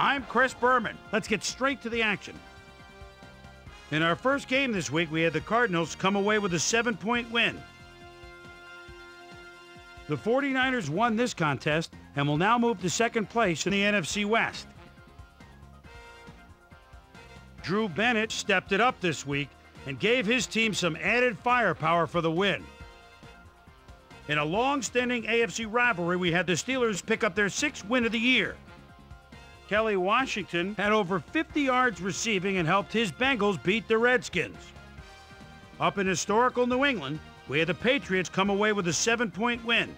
I'm Chris Berman. Let's get straight to the action. In our first game this week, we had the Cardinals come away with a 7-point win. The 49ers won this contest and will now move to second place in the NFC West. Drew Bennett stepped it up this week and gave his team some added firepower for the win. In a long-standing AFC rivalry, we had the Steelers pick up their 6th win of the year. Kelly Washington had over 50 yards receiving and helped his Bengals beat the Redskins. Up in historical New England, we had the Patriots come away with a 7-point win.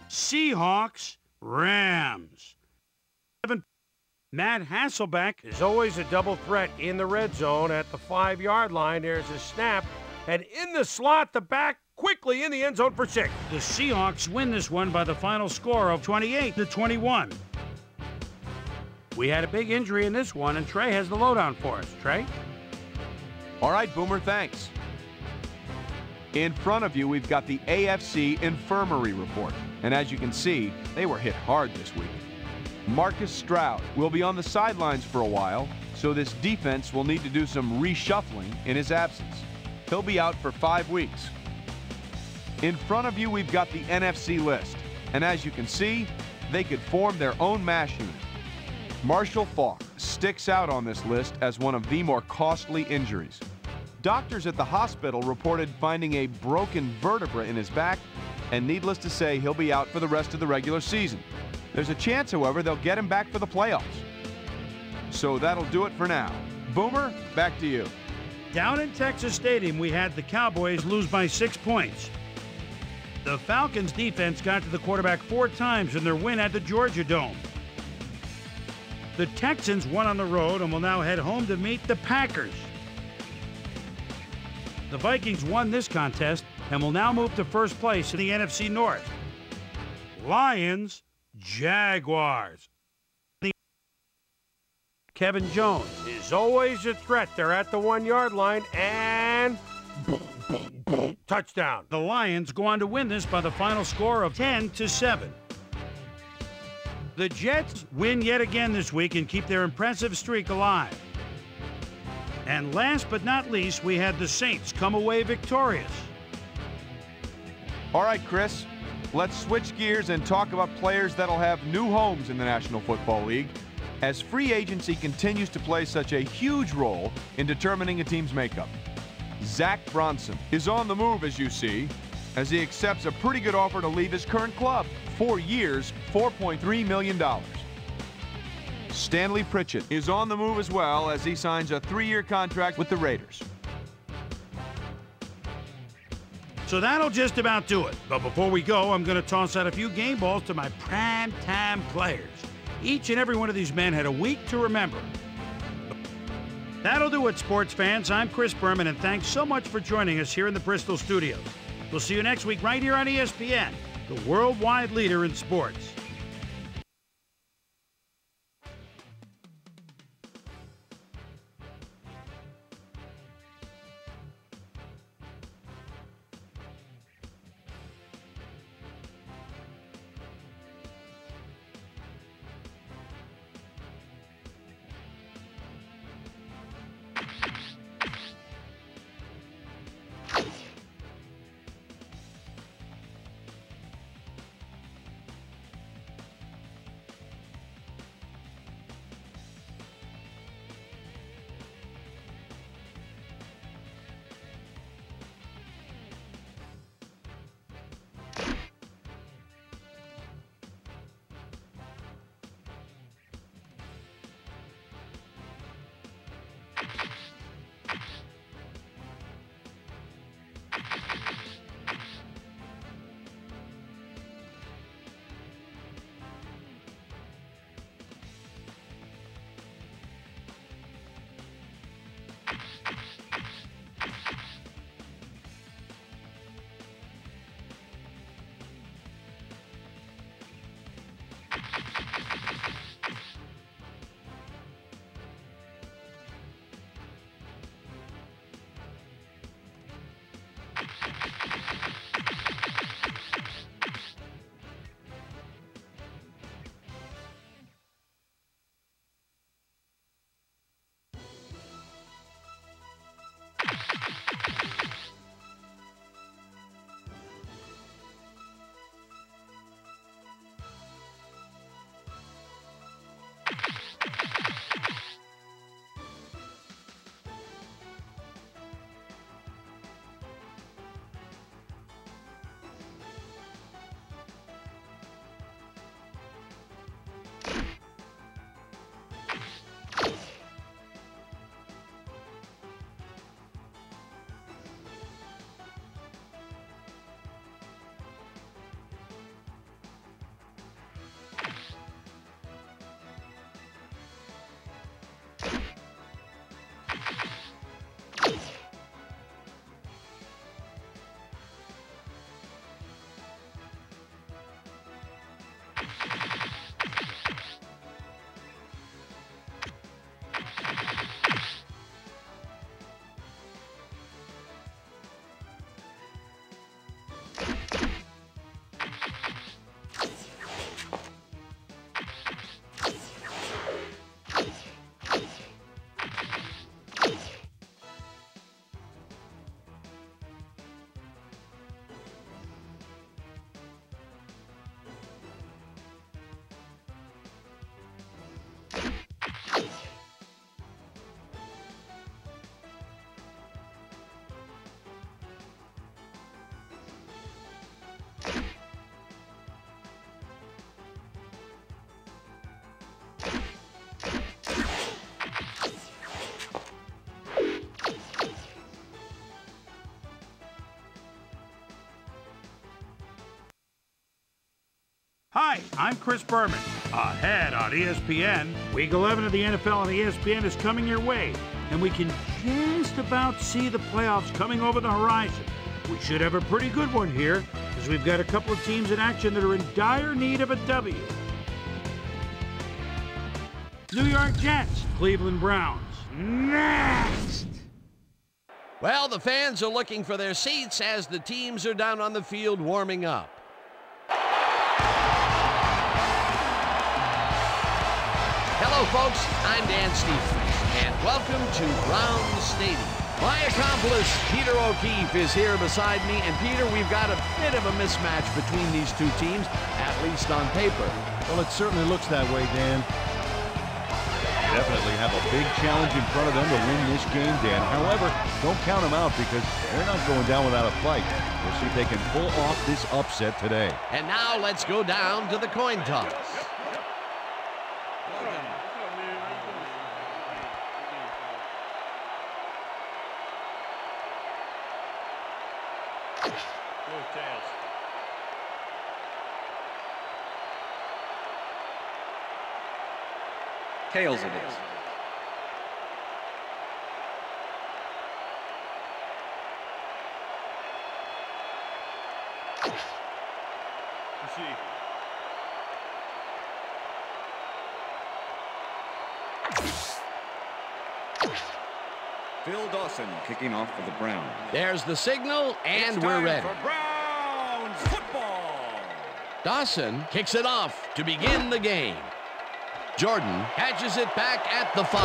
Seahawks, Rams. Matt Hasselbeck is always a double threat in the red zone at the 5-yard line. There's a snap, and in the slot, the back quickly in the end zone for 6. The Seahawks win this one by the final score of 28-21. We had a big injury in this one, and Trey has the lowdown for us. Trey? All right, Boomer, thanks. In front of you, we've got the AFC Infirmary Report. And as you can see, they were hit hard this week. Marcus Stroud will be on the sidelines for a while, so this defense will need to do some reshuffling in his absence. He'll be out for 5 weeks. In front of you, we've got the NFC list. And as you can see, they could form their own mash unit. Marshall Faulk sticks out on this list as one of the more costly injuries. Doctors at the hospital reported finding a broken vertebra in his back, and needless to say, he'll be out for the rest of the regular season. There's a chance, however, they'll get him back for the playoffs. So that'll do it for now. Boomer, back to you. Down in Texas Stadium, we had the Cowboys lose by 6 points. The Falcons' defense got to the quarterback 4 times in their win at the Georgia Dome. The Texans won on the road and will now head home to meet the Packers. The Vikings won this contest and will now move to first place in the NFC North. Lions, Jaguars. Kevin Jones is always a threat. They're at the 1-yard line and touchdown. The Lions go on to win this by the final score of 10-7. The Jets win yet again this week and keep their impressive streak alive. And last but not least, we had the Saints come away victorious. All right, Chris, let's switch gears and talk about players that'll have new homes in the National Football League, as free agency continues to play such a huge role in determining a team's makeup. Zach Bronson is on the move, as you see, as he accepts a pretty good offer to leave his current club. 4 years, $4.3 million. Stanley Pritchett is on the move as well, as he signs a 3-year contract with the Raiders. So that'll just about do it. But before we go, I'm going to toss out a few game balls to my prime-time players. Each and every one of these men had a week to remember. That'll do it, sports fans. I'm Chris Berman, and thanks so much for joining us here in the Bristol studios. We'll see you next week right here on ESPN, the worldwide leader in sports. Hi, I'm Chris Berman. Ahead on ESPN, Week 11 of the NFL on ESPN is coming your way, and we can just about see the playoffs coming over the horizon. We should have a pretty good one here, because we've got a couple of teams in action that are in dire need of a W. New York Jets, Cleveland Browns. Next! Well, the fans are looking for their seats as the teams are down on the field warming up. Hello, folks. I'm Dan Stevens, and welcome to Browns Stadium. My accomplice, Peter O'Keefe, is here beside me. And, Peter, we've got a bit of a mismatch between these two teams, at least on paper. Well, it certainly looks that way, Dan. Definitely have a big challenge in front of them to win this game, Dan. However, don't count them out because they're not going down without a fight. We'll see if they can pull off this upset today. And now let's go down to the coin toss. Tails it is. Phil Dawson kicking off for the Browns. There's the signal, and we're ready. For Browns football. Dawson kicks it off to begin the game. Jordan catches it back at the 5.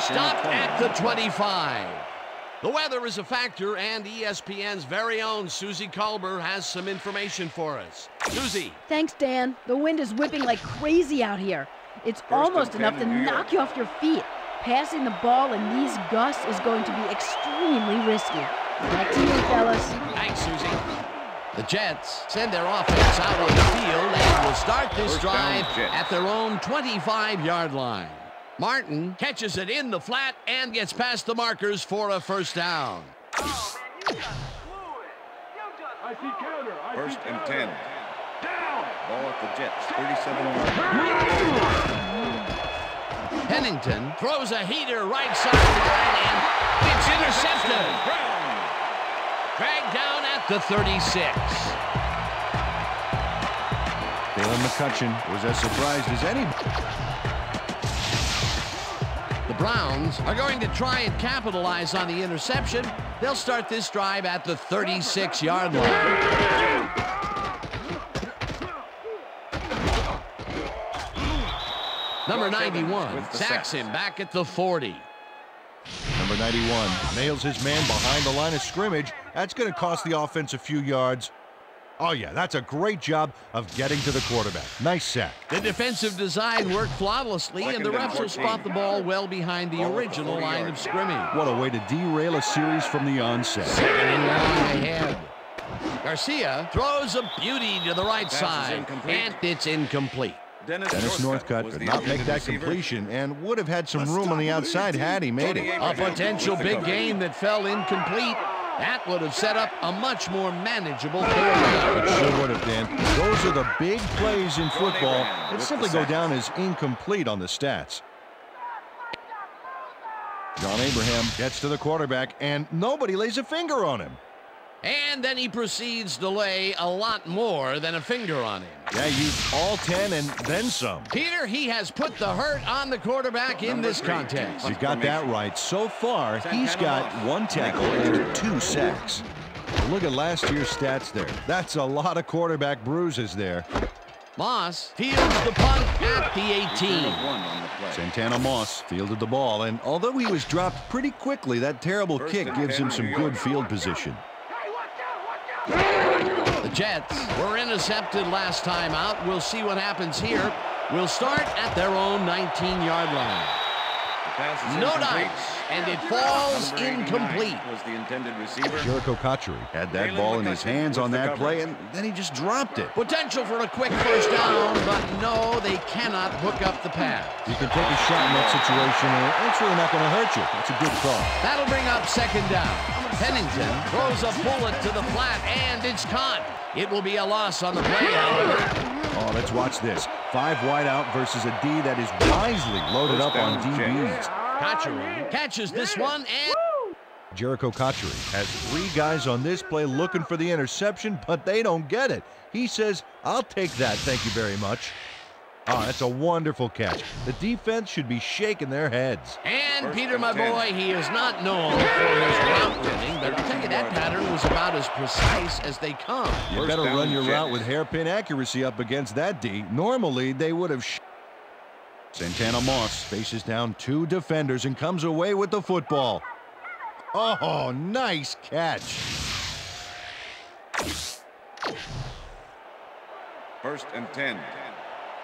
Stopped at the 25. The weather is a factor, and ESPN's very own Susie Kolber has some information for us. Susie. Thanks, Dan. The wind is whipping like crazy out here. It's almost enough to knock you off your feet. Passing the ball in these gusts is going to be extremely risky. Back to you, fellas. Thanks, Susie. The Jets send their offense out on the field and will start this drive at their own 25-yard line. Martin catches it in the flat and gets past the markers for a first down. First and 10. Ball at the Jets, 37 yards. Pennington throws a heater right sideline, and it's intercepted. Dragged down at the 36. Jalen McCutcheon was as surprised as anybody. The Browns are going to try and capitalize on the interception. They'll start this drive at the 36-yard line. Number 91 sacks him back at the 40. Number 91 nails his man behind the line of scrimmage. That's going to cost the offense a few yards. Oh, yeah, that's a great job of getting to the quarterback. Nice sack. The defensive design worked flawlessly, and the refs will spot the ball well behind the original line of scrimmage. What a way to derail a series from the onset. Second and long ahead. Garcia throws a beauty to the right side, and it's incomplete. Dennis Northcutt could not make that completion and would have had some room on the outside had he made it. A potential big game that fell incomplete. That would have set up a much more manageable quarterback. It sure would have, Dan. Those are the big plays in football that simply go down as incomplete on the stats. John Abraham gets to the quarterback, and nobody lays a finger on him. And then he proceeds to lay a lot more than a finger on him. Yeah, used all 10 and then some. Peter, he has put the hurt on the quarterback in this contest. You got that right. So far, he's got 1 tackle and 2 sacks. Look at last year's stats there. That's a lot of quarterback bruises there. Moss fields the punt at the 18. Santana Moss fielded the ball, and although he was dropped pretty quickly, that terrible kick gives him some good field position. The Jets were intercepted last time out. We'll see what happens here. We'll start at their own 19-yard line. No dice, and it falls incomplete. Was the intended receiver. Jericho Cotchery had that ball in his hands on that play, and then he just dropped it. Potential for a quick first down, but no, they cannot hook up the pass. You can take a shot in that situation, and it's really not going to hurt you. It's a good call. That'll bring up second down. Pennington throws a bullet to the flat, and it's caught. It will be a loss on the play, however. Oh, let's watch this. 5 wide out versus a D that is wisely loaded up on DBs. Cotchery catches this one, and Jericho Cotchery has 3 guys on this play looking for the interception, but they don't get it. He says, I'll take that, thank you very much. Oh, that's a wonderful catch. The defense should be shaking their heads. And Peter, my boy, he is not known for his route running, but I'll tell you that pattern was about as precise as they come. You better run your route with hairpin accuracy up against that D. Normally, they would have Santana Moss faces down 2 defenders and comes away with the football. Oh, nice catch. First and 10.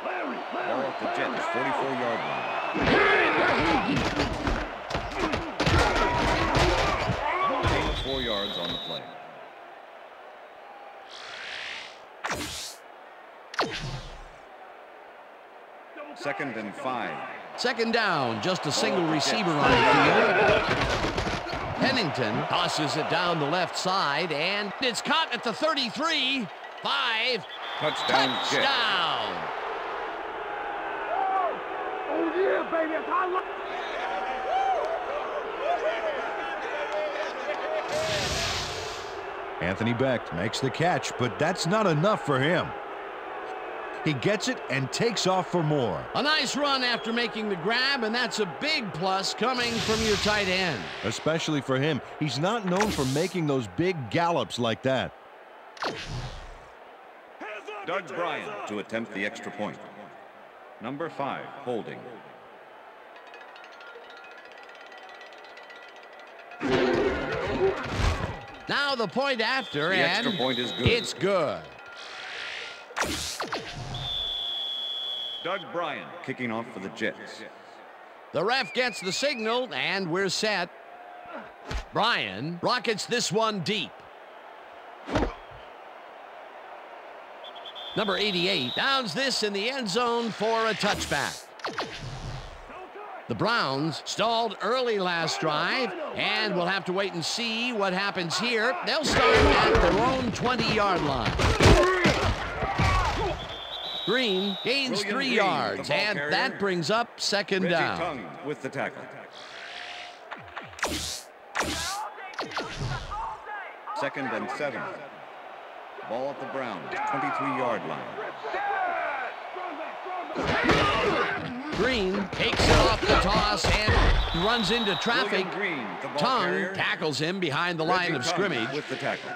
Ball at the Jets, 44-yard line. 4 yards on the play. Second and 5. Second down, just a single receiver on the field. Pennington tosses it down the left side, and it's caught at the 33. 5. Touchdown. Touchdown. Anthony Becht makes the catch, but that's not enough for him. He gets it and takes off for more. A nice run after making the grab, and that's a big plus coming from your tight end. Especially for him. He's not known for making those big gallops like that. Doug Bryan to attempt the extra point. Number 5, holding. Now the point after, The and extra point is good. It's good. Doug Bryan kicking off for the Jets. The ref gets the signal, and we're set. Bryan rockets this one deep. Number 88 downs this in the end zone for a touchback. The Browns stalled early last drive, and we'll have to wait and see what happens here. They'll start at their own 20-yard line. Green gains 3 yards, and that brings up second down. Reggie Tongue with the tackle. Second and 7. Ball at the Browns, 23-yard line. Green takes it off the toss and runs into traffic. Green, the ball Tongue carrier. tackles him behind the line of Reggie Tongue scrimmage. with the tackle.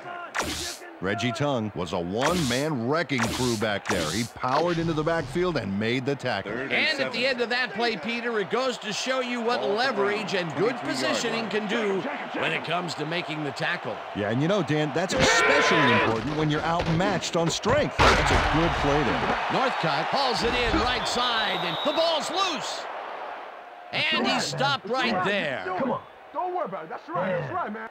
Reggie Tongue was a one-man wrecking crew back there. He powered into the backfield and made the tackle. Third And at the end of that play, Peter, it goes to show you what leverage and good positioning can do when it comes to making the tackle. Yeah, and you know, Dan, that's especially important when you're outmatched on strength. That's a good play there. Northcutt hauls it in right side, and the ball's loose. And he stopped right there. Come on. Don't worry about it. That's right, man.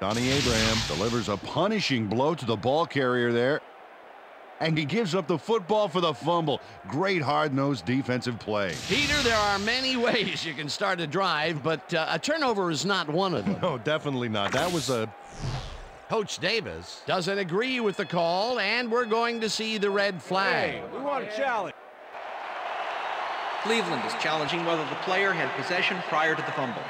Donnie Abraham delivers a punishing blow to the ball carrier there. And he gives up the football for the fumble. Great hard-nosed defensive play. Peter, there are many ways you can start a drive, but a turnover is not one of them. No, definitely not. That was a... Coach Davis doesn't agree with the call, and we're going to see the red flag. We want a challenge. Cleveland is challenging whether the player had possession prior to the fumble.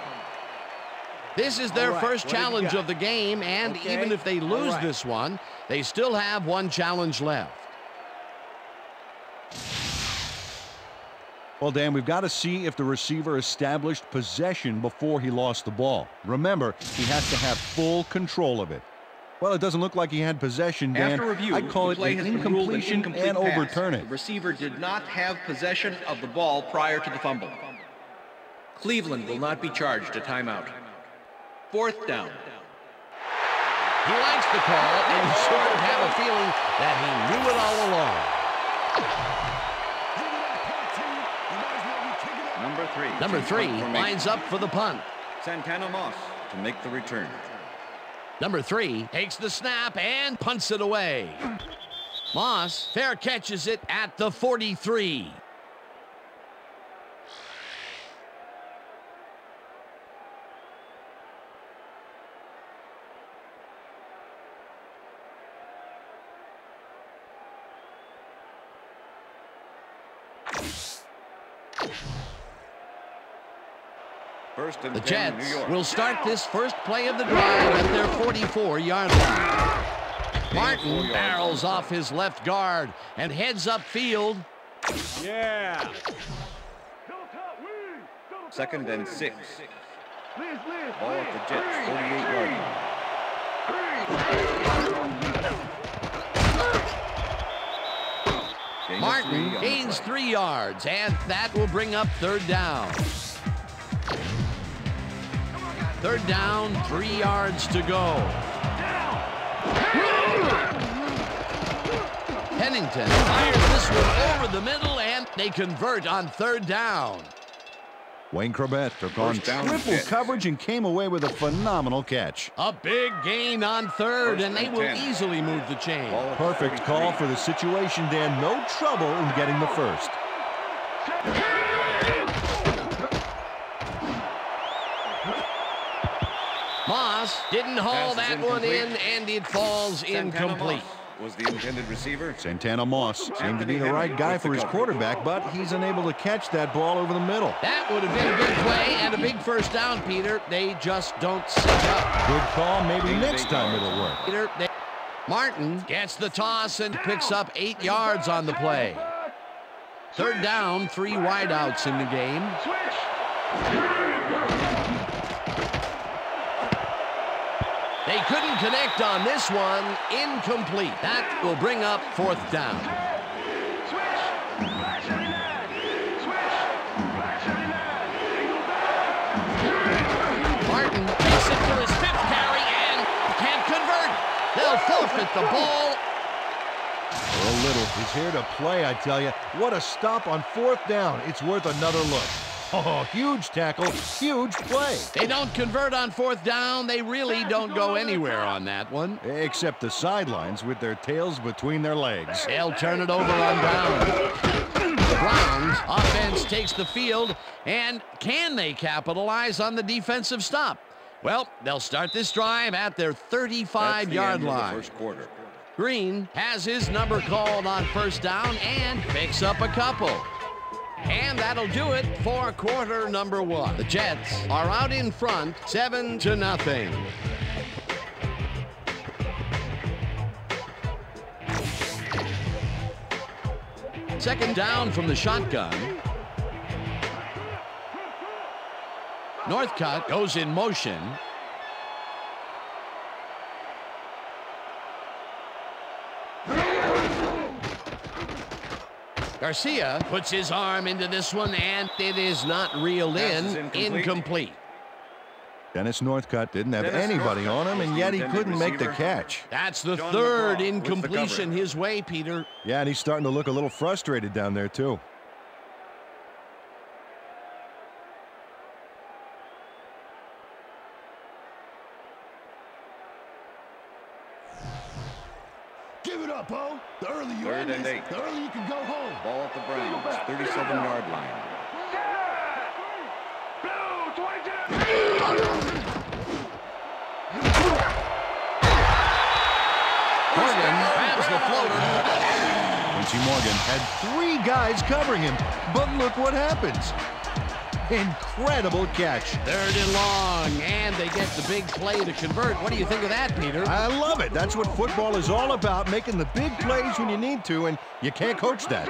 This is their All right, first what do you challenge got? of the game, and Okay. even if they lose right. this one, they still have one challenge left. Well, Dan, we've got to see if the receiver established possession before he lost the ball. Remember, he has to have full control of it. Well, it doesn't look like he had possession, Dan. After review, I'd call the it play an has been ruled an incompletion incomplete and pass. overturn The it. receiver did not have possession of the ball prior to the fumble. Cleveland will not be charged a timeout. Fourth down. He likes the call, and you sort of have a feeling that he knew it all along. Number 3 lines up for the punt. Santana Moss to make the return. Number 3 takes the snap and punts it away. Moss fair catches it at the 43. First and The 10, New Jets York. will start this first play of the drive at their 44-yard line. Martin barrels off his left guard and heads upfield. Yeah. Second and 6. Ball at the Jets, 48-yard line. Martin gains 3 yards, and that will bring up third down. Third down, 3 yards to go. Pennington fires this one over the middle, and they convert on third down. Wayne Corbett took on triple coverage and came away with a phenomenal catch. A big gain on third, and they will easily move the chain. Perfect call for the situation, Dan. No trouble in getting the first. Moss didn't haul that one in, and it falls incomplete. Was the intended receiver. Santana Moss seemed to be the right guy for his quarterback, but he's unable to catch that ball over the middle. That would have been a big play and a big first down, Peter. They just don't sync up. Good call. Maybe next time it'll work. Peter, Martin gets the toss and picks up 8 yards on the play. Third down, 3 wideouts in the game. They couldn't connect on this one. Incomplete. That will bring up fourth down. Martin takes it for his 5th carry and can't convert. They'll forfeit the ball. Earl Little is here to play, I tell you. What a stop on fourth down. It's worth another look. Oh, huge tackle, huge play. They don't convert on fourth down. They really don't go anywhere on that one. Except the sidelines with their tails between their legs. They'll turn it over on down. The Browns offense takes the field, and can they capitalize on the defensive stop? Well, they'll start this drive at their 35-yard line. First quarter. Green has his number called on first down and picks up a couple. And that'll do it for quarter number 1. The Jets are out in front, 7-0. Second down from the shotgun. Northcutt goes in motion. Garcia puts his arm into this one, and it is not reeled in. Incomplete. Dennis Northcutt didn't have anybody on him, and yet he couldn't make the catch. That's the third incompletion his way, Peter. Yeah, and he's starting to look a little frustrated down there, too. Give it up, Bo. The earlier you Third end and this, 8. the earlier you can go home. Ball at the Browns, 37-yard line. Morgan grabs the floater. Quincy Morgan had 3 guys covering him, but look what happens. Incredible catch. Third and long, and they get the big play to convert. What do you think of that, Peter? I love it. That's what football is all about, making the big plays when you need to, and you can't coach that.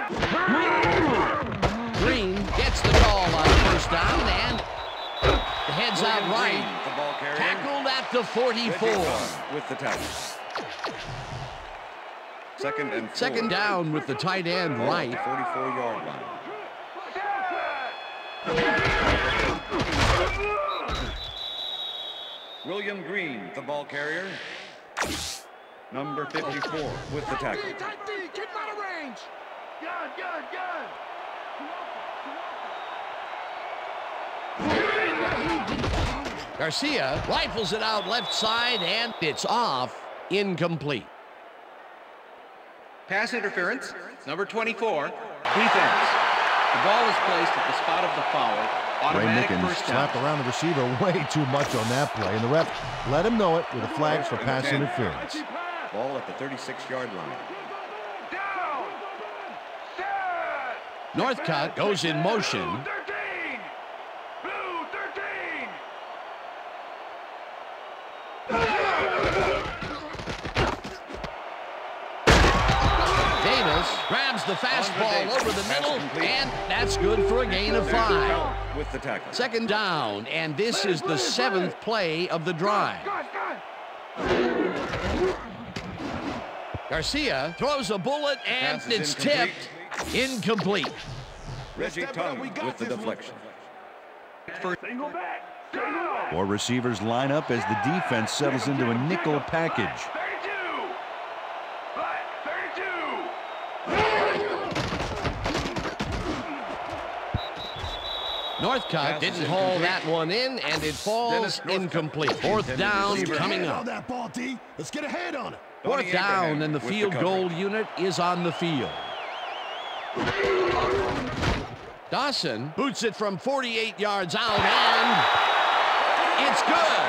Green gets the call on first down and heads out right. The ball carrier. Tackled at the 44. With the tackle. Second and 4. Second down with the tight end right. 44-yard line. William Green, the ball carrier. Number 54 with the tackle. Keep him out of range. Gun. Garcia rifles it out left side, and it's off. Incomplete. Pass interference, number 24, defense. The ball is placed at the spot of the foul. Ray Automatic Mickens first down. slapped around the receiver way too much on that play, and the ref let him know it with a flag for pass interference. Ball at the 36-yard line. Northcott goes in motion. Davis grabs the fastball over the middle, and that's good for a gain of 5. With the tackle. Second down, and this is the 7th play of the drive. Garcia throws a bullet, and Pass is it's incomplete. tipped. Incomplete. Reggie Tongue with the deflection. Four receivers line up as the defense settles into a nickel package. Northcott didn't haul that one in, and it falls incomplete. 4th down coming up. that ball, D. Let's get a hand on it. 4th down, and the field goal unit is on the field. Dawson boots it from 48 yards out, and it's good.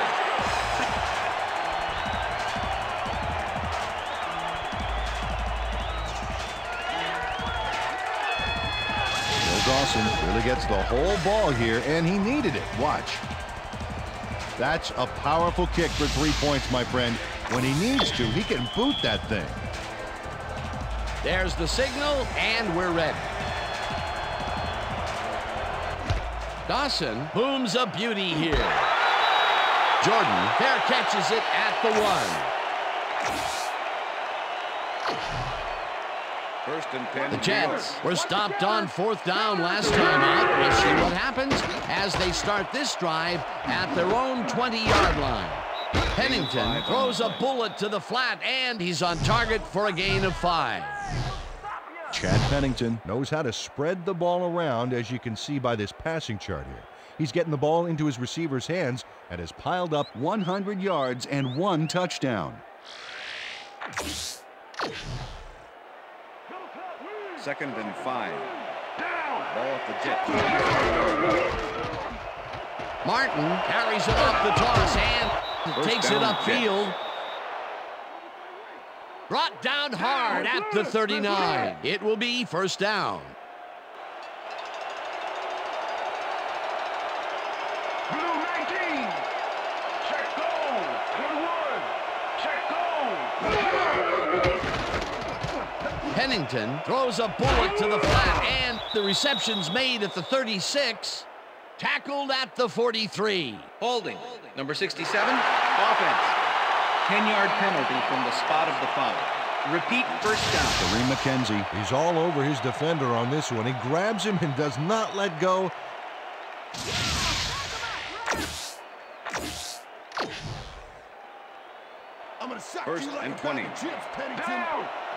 Dawson really gets the whole ball here, and he needed it. Watch. That's a powerful kick for 3 points, my friend. When he needs to, he can boot that thing. There's the signal, and we're ready. Dawson booms a beauty here. Jordan fair catches it at the 1. First and 10. The Jets were stopped on 4th down last time out. We'll see what happens as they start this drive at their own 20-yard line. Pennington throws a bullet to the flat, and he's on target for a gain of 5. Chad Pennington knows how to spread the ball around, as you can see by this passing chart here. He's getting the ball into his receiver's hands and has piled up 100 yards and 1 touchdown. Second and 5. Ball at the Jets. Martin carries it off the toss and takes it down, upfield. Brought down hard at the 39. It will be 1st down. Blue 19. Check go. Good one. Check go. Pennington throws a bullet to the flat, and the reception's made at the 36. Tackled at the 43. Holding, number 67, offense. 10-yard penalty from the spot of the foul. Repeat, 1st down. Kareem McKenzie, he's all over his defender on this one. He grabs him and does not let go. I'm gonna sack First you like and a 20. bag of chips, Pennington.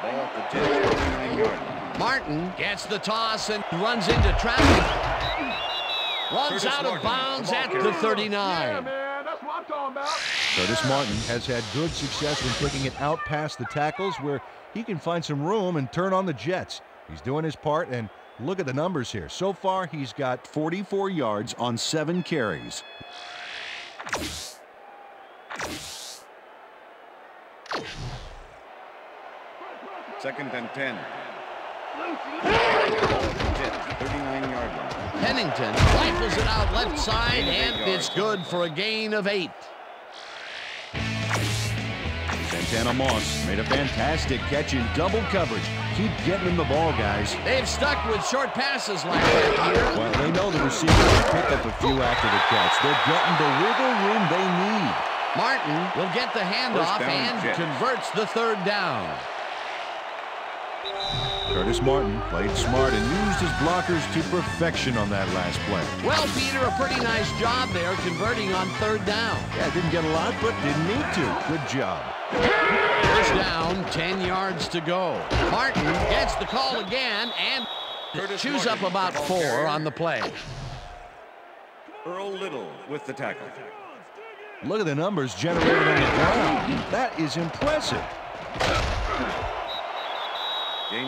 Ball at the Jets. 39-yard line. Martin gets the toss and runs into traffic. Runs Curtis out of Martin, bounds the ball at carrier. the 39. Yeah, man, that's what I'm talking about. Curtis Martin has had good success in kicking it out past the tackles, where he can find some room and turn on the Jets. He's doing his part, and look at the numbers here. So far, he's got 44 yards on 7 carries. Second and 10. Jets, 39-yard line. Pennington rifles it out left side, and it's good for a gain of 8. Santana Moss made a fantastic catch in double coverage. Keep getting him the ball, guys. They've stuck with short passes like that here. Well, they know the receiver will pick up a few after the catch. They're getting the wiggle room they need. Martin will get the handoff First down, and Jets. converts the 3rd down. Curtis Martin played smart and used his blockers to perfection on that last play. Well, Peter, a pretty nice job there converting on 3rd down. Yeah, didn't get a lot, but didn't need to. Good job. 1st down, 10 yards to go. Martin gets the call again and chews up about 4 on the play. Earl Little with the tackle. Look at the numbers generated on the ground. That is impressive.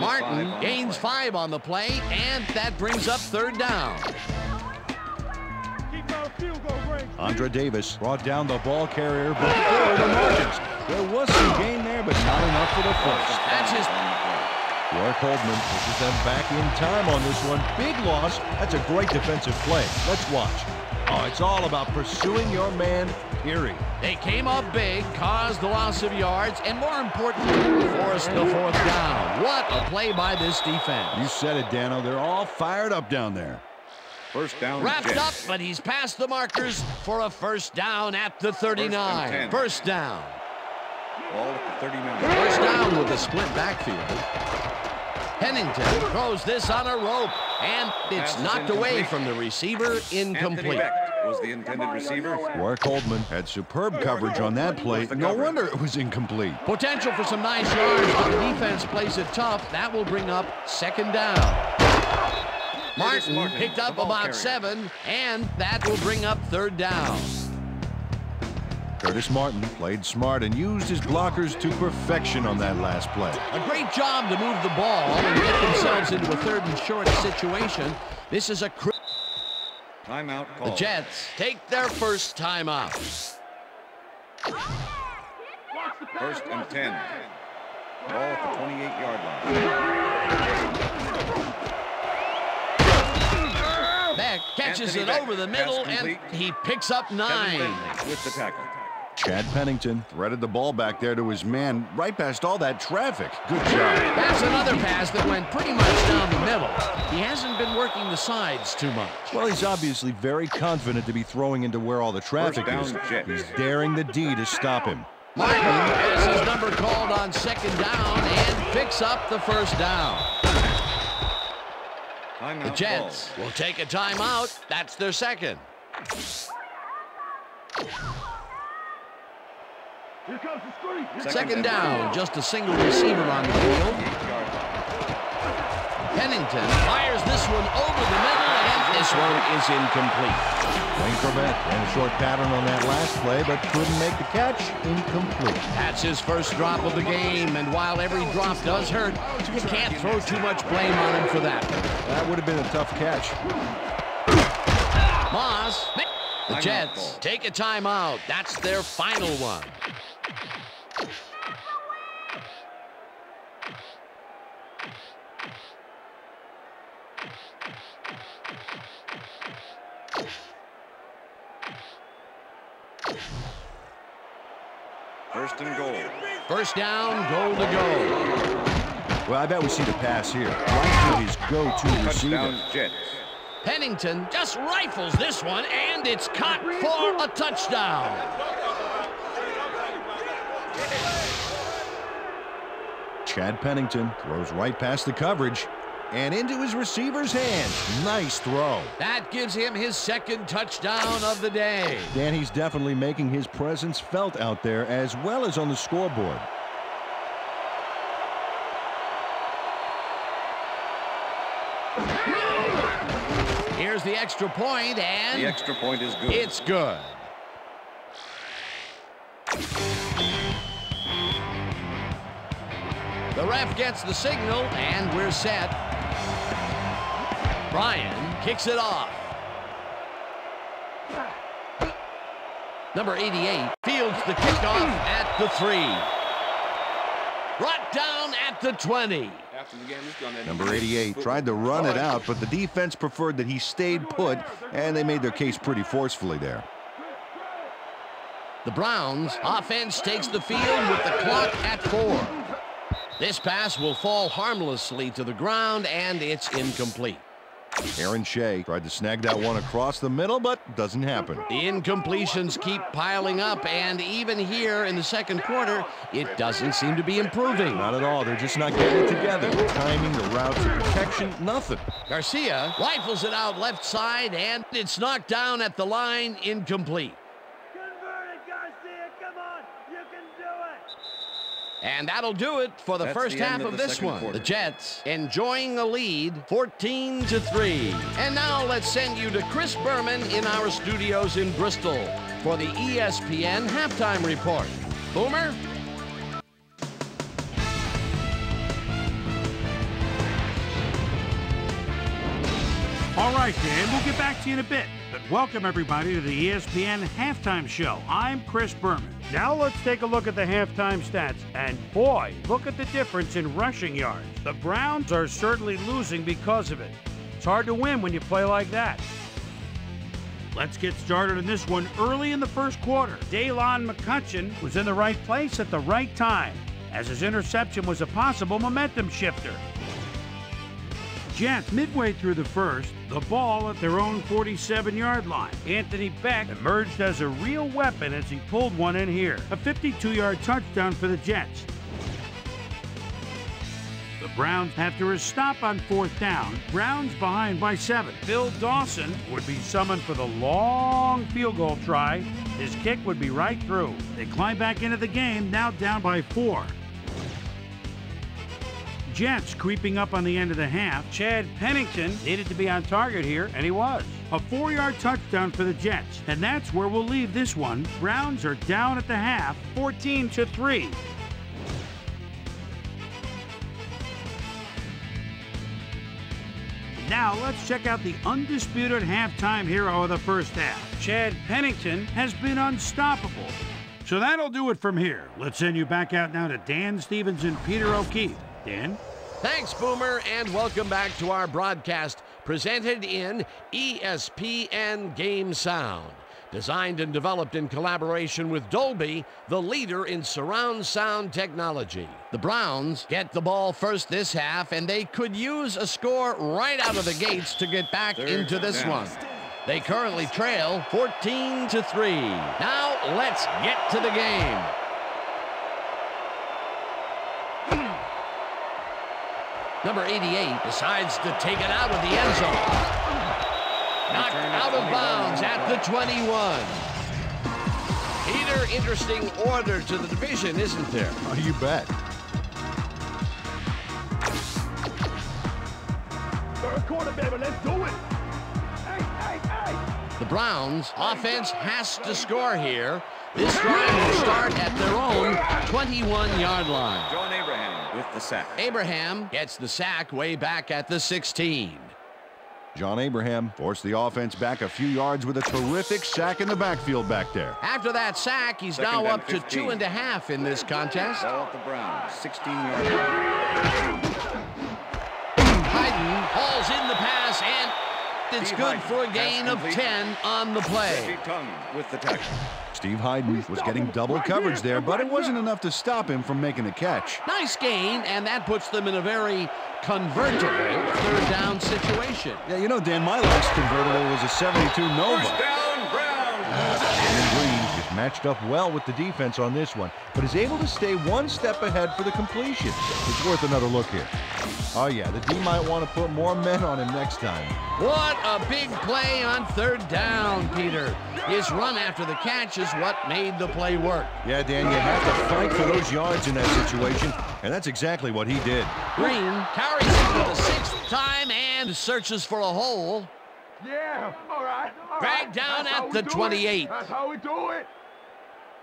Martin gains 5 on the play, and that brings up 3rd down. Andre Davis brought down the ball carrier before the margins. There was some gain there, but not enough for the first. That's his... Warwick Holdman pushes them back in time on this one. Big loss. That's a great defensive play. Let's watch. Oh, it's all about pursuing your man, period. They came up big, caused the loss of yards, and more importantly, forced the 4th down. What a play by this defense. You said it, Dano. They're all fired up down there. First down. Wrapped up, but he's past the markers for a 1st down at the 39. 1st down. Ball at the 39. 1st down with a split backfield. Pennington throws this on a rope, and it's knocked away from the receiver, incomplete. Was the intended receiver. Warwick Holdman had superb coverage on that play. No wonder it was incomplete. Potential for some nice yards, but the defense plays it tough. That will bring up 2nd down. Martin picked up about 7, and that will bring up 3rd down. Curtis Martin played smart and used his blockers to perfection on that last play. A great job to move the ball and get themselves into a 3rd and short situation. This is a timeout call. The Jets take their first timeout. 1st and 10. Ball at the 28-yard line. Beck catches it over the middle, and he picks up 9. With the tackle. Chad Pennington threaded the ball back there to his man right past all that traffic. Good job. That's another pass that went pretty much down the middle. He hasn't been working the sides too much. Well, he's obviously very confident to be throwing into where all the traffic is. He's daring the D to stop him. Martin has his number called on 2nd down and picks up the 1st down. The Jets will take a timeout. That's their 2nd. Here comes the screen. 2nd down, just a single receiver on the field. Pennington fires this one over the middle, and this one is incomplete. Wayne Corbett ran a short pattern on that last play, but couldn't make the catch. Incomplete. That's his 1st drop of the game, and while every drop does hurt, you can't throw too much blame on him for that. That would have been a tough catch. Moss, the Jets take a timeout. That's their final one. First and goal. 1st down, goal to go. Well, I bet we see the pass here. Right to his go-to receiver. Touchdown, Jets. Pennington just rifles this one, and it's caught for a touchdown. Chad Pennington throws right past the coverage and into his receiver's hands. Nice throw. That gives him his 2nd touchdown of the day. Dan, he's definitely making his presence felt out there as well as on the scoreboard. Here's the extra point, and the extra point is good. It's good. The ref gets the signal, and we're set. Bryan kicks it off. Number 88 fields the kickoff at the 3. Brought down at the 20. Number 88 tried to run it out, but the defense preferred that he stayed put, and they made their case pretty forcefully there. The Browns offense takes the field with the clock at 4. This pass will fall harmlessly to the ground, and it's incomplete. Aaron Shea tried to snag that one across the middle, but doesn't happen. The incompletions keep piling up, and even here in the 2nd quarter, it doesn't seem to be improving. Not at all. They're just not getting it together. The timing, the routes, the protection, nothing. Garcia rifles it out left side, and it's knocked down at the line, incomplete. Convert it, Garcia. Come on. You can do it. And that'll do it for the first half of this one. Quarter. The Jets enjoying a lead, 14-3. And now let's send you to Chris Berman in our studios in Bristol for the ESPN Halftime Report. Boomer? All right, Dan, we'll get back to you in a bit. But welcome, everybody, to the ESPN Halftime Show. I'm Chris Berman. Now let's take a look at the halftime stats. And boy, look at the difference in rushing yards. The Browns are certainly losing because of it. It's hard to win when you play like that. Let's get started in this one early in the first quarter. Daylon McCutcheon was in the right place at the right time, as his interception was a possible momentum shifter. Jets, midway through the first, the ball at their own 47-yard line. Anthony Beck emerged as a real weapon as he pulled one in here. A 52-yard touchdown for the Jets. The Browns, after a stop on fourth down, Browns behind by 7. Phil Dawson would be summoned for the long field goal try. His kick would be right through. They climb back into the game, now down by 4. Jets creeping up on the end of the half. Chad Pennington needed to be on target here, and he was. A 4-yard touchdown for the Jets, and that's where we'll leave this one. Browns are down at the half, 14-3. Now let's check out the undisputed halftime hero of the first half. Chad Pennington has been unstoppable. So that'll do it from here. Let's send you back out now to Dan Stevens and Peter O'Keefe. Dan? Thanks, Boomer, and welcome back to our broadcast presented in ESPN Game Sound. Designed and developed in collaboration with Dolby, the leader in surround sound technology. The Browns get the ball first this half, and they could use a score right out of the gates to get back into this one. They currently trail 14-3. Now let's get to the game. Number 88 decides to take it out of the end zone. Knocked out of bounds at the 21. Peter, interesting order to the division, isn't there? Oh, you bet. Third quarter, baby, let's do it. Hey. The Browns offense has to score here. This drive will start at their own 21-yard line. John Abraham with the sack. Abraham gets the sack way back at the 16. John Abraham forced the offense back a few yards with a terrific sack in the backfield back there. After that sack, he's Second now down, up to 15. 2.5 in this contest. Ball at the Browns, 16-yard line. Hayden hauls in the pass, and it's good for a gain of 10 on the play. Jesse Tongue with the tackle. Steve Hayden was getting double coverage there, but it wasn't enough to stop him from making the catch. Nice gain, and that puts them in a very convertible third down situation. Yeah, you know, Dan, my last convertible was a 72 Nova. First down, Browns. And Green is matched up well with the defense on this one, but is able to stay one step ahead for the completion. It's worth another look here. Oh, yeah, the D might want to put more men on him next time. What a big play on third down, Peter. His run after the catch is what made the play work. Yeah, Dan, you have to fight for those yards in that situation, and that's exactly what he did. Green carries it for the 6th time and searches for a hole. Yeah, all right. Dragged down at the 28. That's how we do it.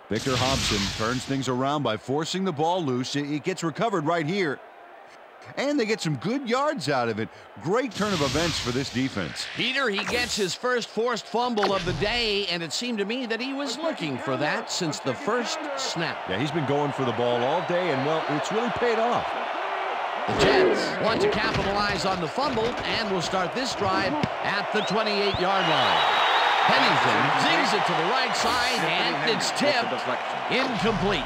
Victor Hobson turns things around by forcing the ball loose. It gets recovered right here. And they get some good yards out of it. Great turn of events for this defense. Peter, he gets his first forced fumble of the day, and it seemed to me that he was looking for that since the first snap. Yeah, he's been going for the ball all day, and, well, it's really paid off. The Jets want to capitalize on the fumble and will start this drive at the 28-yard line. Pennington zings it to the right side, and it's tipped. Incomplete.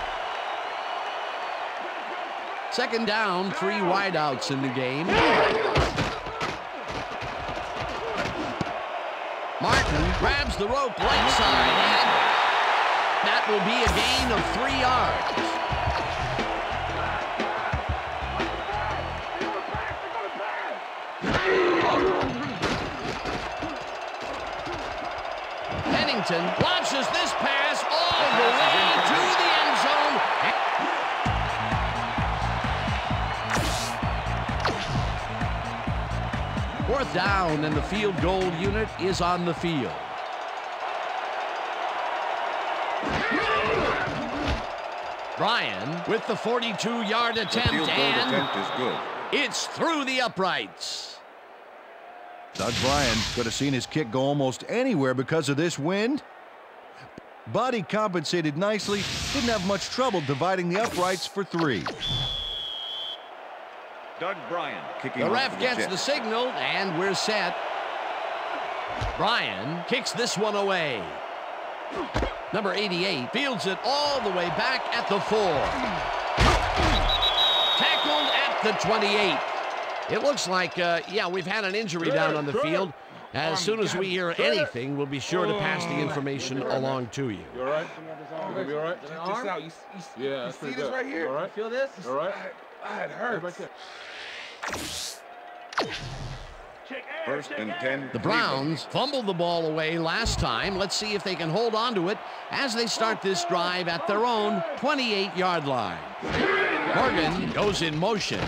Second down, 3 wideouts in the game. Martin grabs the rope right side, and that will be a gain of 3 yards. Pennington launches this pass all the way to the end zone. 4th down, and the field goal unit is on the field. Bryan with the 42-yard attempt, and attempt is good. It's through the uprights. Doug Bryan could have seen his kick go almost anywhere because of this wind. But he compensated nicely. Didn't have much trouble dividing the uprights for 3. Doug Bryan kicking. The ref gets the signal, and we're set. Bryan kicks this one away. Number 88 fields it all the way back at the 4. Tackled at the 28. It looks like, yeah, we've had an injury down on the field. As soon as we hear anything, we'll be sure to pass the information along to you. You all right? You gonna be all right? Just out. Yeah, you see this right here? All right? Feel this? All right? It hurts. 1st and 10. The Browns fumbled the ball away last time. Let's see if they can hold on to it as they start this drive at their own 28-yard line. Morgan goes in motion.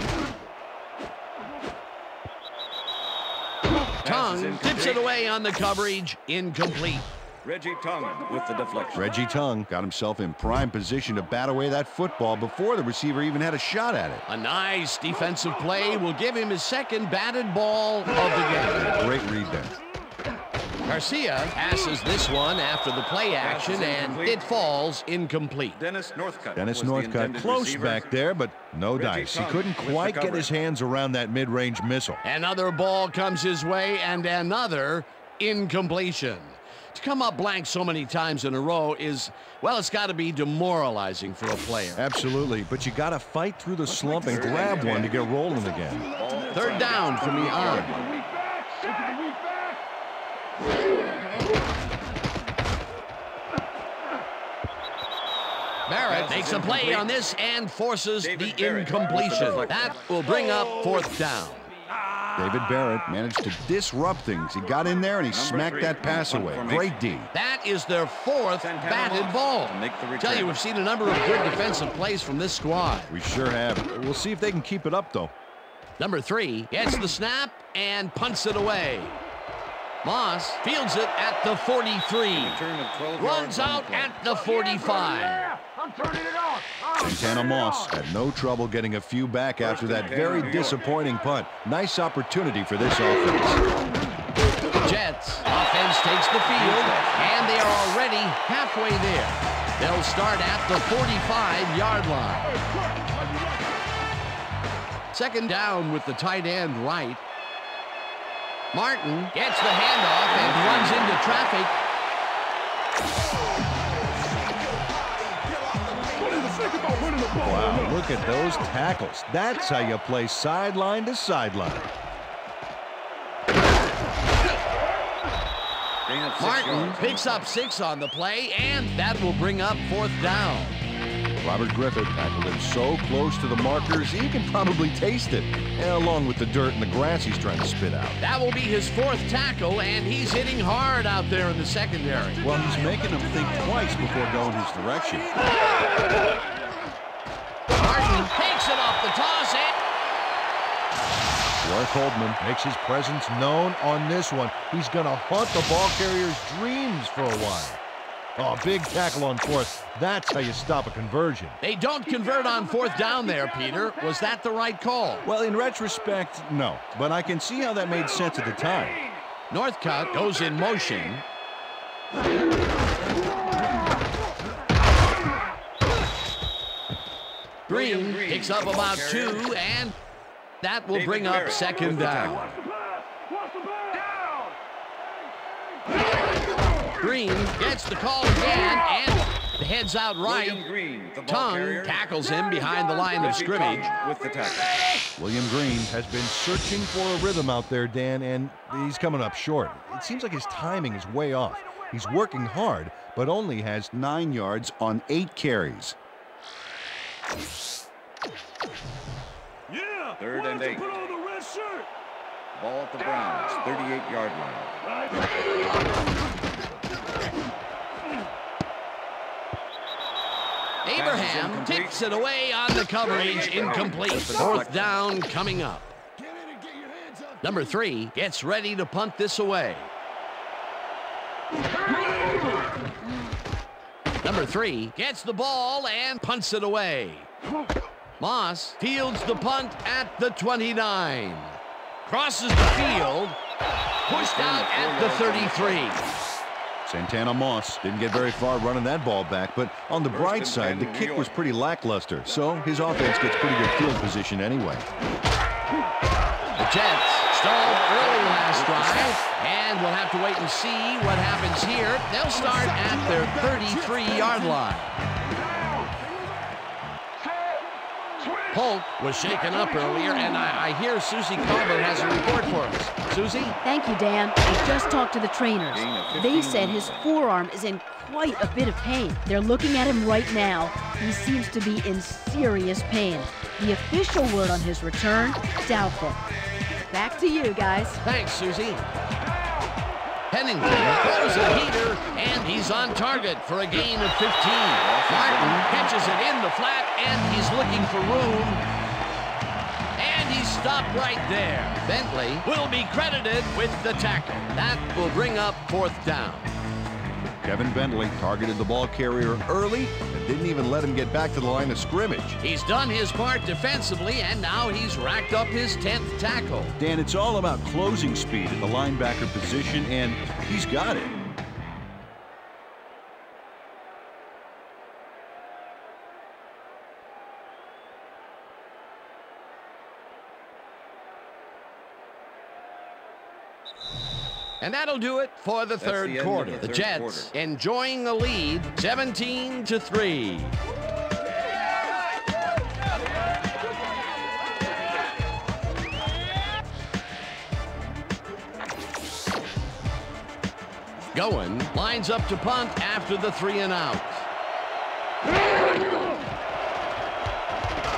Tongue tips it away on the coverage. Incomplete. Reggie Tongue with the deflection. Reggie Tongue got himself in prime position to bat away that football before the receiver even had a shot at it. A nice defensive play will give him his 2nd batted ball of the game. Great read there. Garcia passes this one after the play action, and it falls incomplete. Dennis Northcutt. Dennis Northcutt close back there, but no dice. He couldn't quite get his hands around that mid-range missile. Another ball comes his way, and another incompletion. To come up blank so many times in a row is, well, it's got to be demoralizing for a player. Absolutely, but you got to fight through the slump and grab one to get rolling again. 3rd down from the arm. Barrett makes a play on this and forces the incompletion. That will bring up 4th down. David Barrett managed to disrupt things. He got in there and he smacked that pass away. Great D. That is their 4th batted ball. Tell you, we've seen a number of good defensive plays from this squad. We sure have. We'll see if they can keep it up, though. Number 3 gets the snap and punts it away. Moss fields it at the 43. Runs out at the 45. Santana Moss had no trouble getting a few back after that very disappointing punt. Nice opportunity for this offense. Jets offense takes the field, and they are already halfway there. They'll start at the 45-yard line. 2nd down with the tight end right. Martin gets the handoff and runs into traffic. Wow, look at those tackles. That's how you play sideline to sideline. Martin picks up 6 on the play, and that will bring up 4th down. Robert Griffith tackled him so close to the markers, he can probably taste it, along with the dirt and the grass he's trying to spit out. That will be his 4th tackle, and he's hitting hard out there in the secondary. Well, he's making him think twice before going his direction. Martin takes it off the toss, and Warwick Holdman makes his presence known on this one. He's going to haunt the ball carrier's dreams for a while. Oh, big tackle on 4th. That's how you stop a conversion. They don't convert on 4th down there, Peter. Was that the right call? Well, in retrospect, no. But I can see how that made sense at the time. Northcutt goes in motion. Green picks up about 2, and that will bring up 2nd down. Green gets the call again and heads out right. Tongue tackles him behind the line of scrimmage. With the tackle. William Green has been searching for a rhythm out there, Dan, and he's coming up short. It seems like his timing is way off. He's working hard, but only has 9 yards on 8 carries. Yeah. 3rd and 8. Put on the red shirt. Ball at the Browns, 38-yard line. Abraham tips it away on the coverage. Incomplete. 4th down coming up. Get in and get your hands up. Number 3 gets ready to punt this away. Number 3 gets the ball and punts it away. Moss fields the punt at the 29. Crosses the field. Pushed out at the 33. Santana Moss didn't get very far running that ball back, but on the bright side, the kick was pretty lackluster, so his offense gets pretty good field position anyway. The Jets stalled early last drive, and we'll have to wait and see what happens here. They'll start at their 33-yard line. Polk was shaken up earlier, and I hear Susie Carver has a report for us. Susie? Thank you, Dan. I just talked to the trainers. They said his forearm is in quite a bit of pain. They're looking at him right now. He seems to be in serious pain. The official word on his return, doubtful. Back to you, guys. Thanks, Susie. Pennington throws a heater, and he's on target for a gain of 15. Martin catches it in the flat, and he's looking for room. And he's stopped right there. Bentley will be credited with the tackle. That will bring up 4th down. Kevin Bentley targeted the ball carrier early and didn't even let him get back to the line of scrimmage. He's done his part defensively, and now he's racked up his 10th tackle. Dan, it's all about closing speed at the linebacker position, and he's got it. And that'll do it for the third quarter. The Jets enjoying the lead, 17-3. Goen lines up to punt after the 3 and out.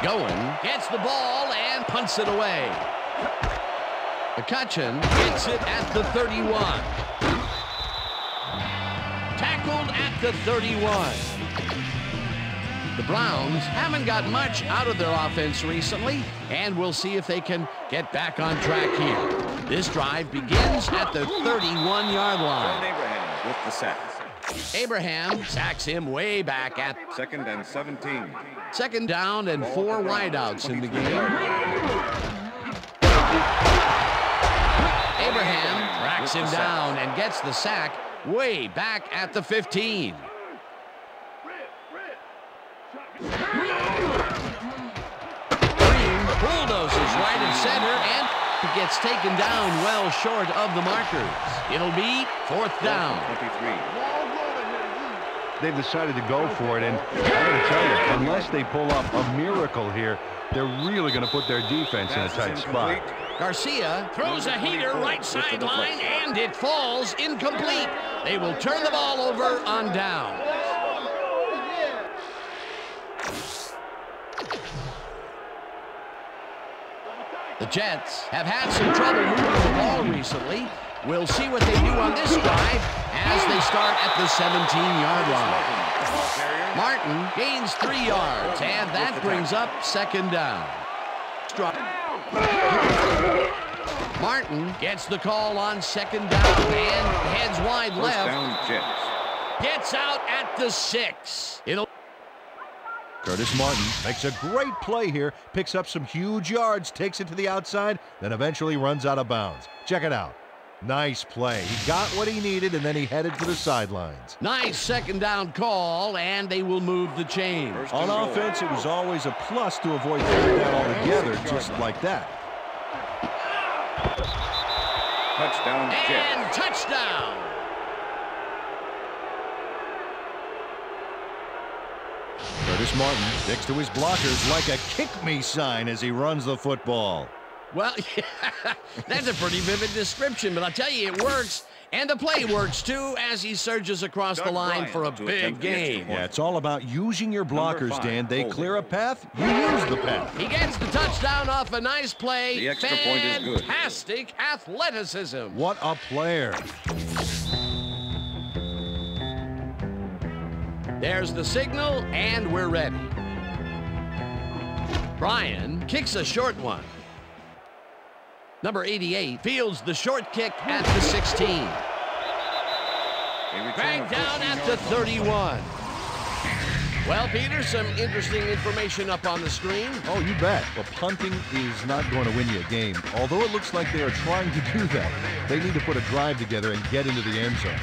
Goen gets the ball and punts it away. McCutcheon gets it at the 31. Tackled at the 31. The Browns haven't got much out of their offense recently, and we'll see if they can get back on track here. This drive begins at the 31-yard line. Abraham with the sack. Abraham sacks him way back at 2nd and 17. 2nd down and 4 wideouts in the game. Abraham tracks him down and gets the sack way back at the 15. Green bulldozes right of center and gets taken down well short of the markers. It'll be 4th down. They've decided to go for it, and I'm going to tell you, unless they pull off a miracle here, they're really going to put their defense in a tight spot. Garcia throws a heater right sideline, and it falls incomplete. They will turn the ball over on down. The Jets have had some trouble moving the ball recently. We'll see what they do on this drive as they start at the 17-yard line. Martin gains 3 yards, and that brings up 2nd down. Martin gets the call on 2nd down and heads wide left. Gets out at the 6. Curtis Martin makes a great play here, picks up some huge yards, takes it to the outside, then eventually runs out of bounds. Check it out. Nice play. He got what he needed, and then he headed for the sidelines. Nice 2nd down call, and they will move the chain. On offense, it was always a plus to avoid 3rd down altogether, just like that. Touchdown, and touchdown. Curtis Martin sticks to his blockers like a kick-me sign as he runs the football. Well, that's a pretty vivid description, but I'll tell you, it works. And the play works, too, as he surges across the line for a big game. Yeah, it's all about using your blockers, Dan. They clear a path, you use the path. He gets the touchdown off a nice play. The extra point is good. Fantastic athleticism. What a player. There's the signal, and we're ready. Bryan kicks a short one. Number 88 fields the short kick at the 16. Back down at the 31. Well, Peter, some interesting information up on the screen. Oh, you bet. Well, punting is not going to win you a game. Although it looks like they are trying to do that. They need to put a drive together and get into the end zone.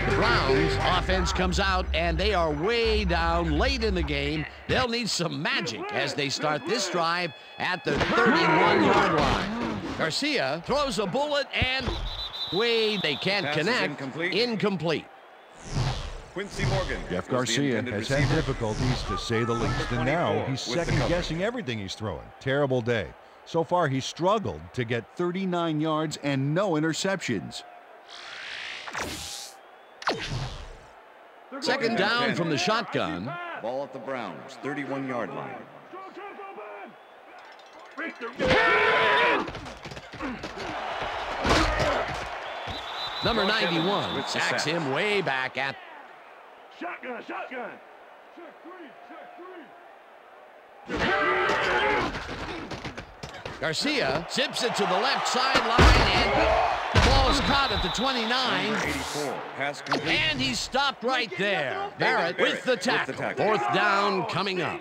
The Browns offense comes out, and they are way down late in the game. They'll need some magic as they start this drive at the 31-yard line. Garcia throws a bullet, and they can't connect. Incomplete. Quincy Morgan. Jeff Garcia has had difficulties, to say the least, and now he's second-guessing everything he's throwing. Terrible day. So far, he's struggled to get 39 yards and no interceptions. Second down from the shotgun. Ball at the Browns, 31-yard line. Number 91 sacks him way back at. Shotgun. Garcia zips it to the left sideline, and the ball is caught at the 29. 84, pass complete. And he's stopped right there. Barrett with the tackle. Fourth down coming up.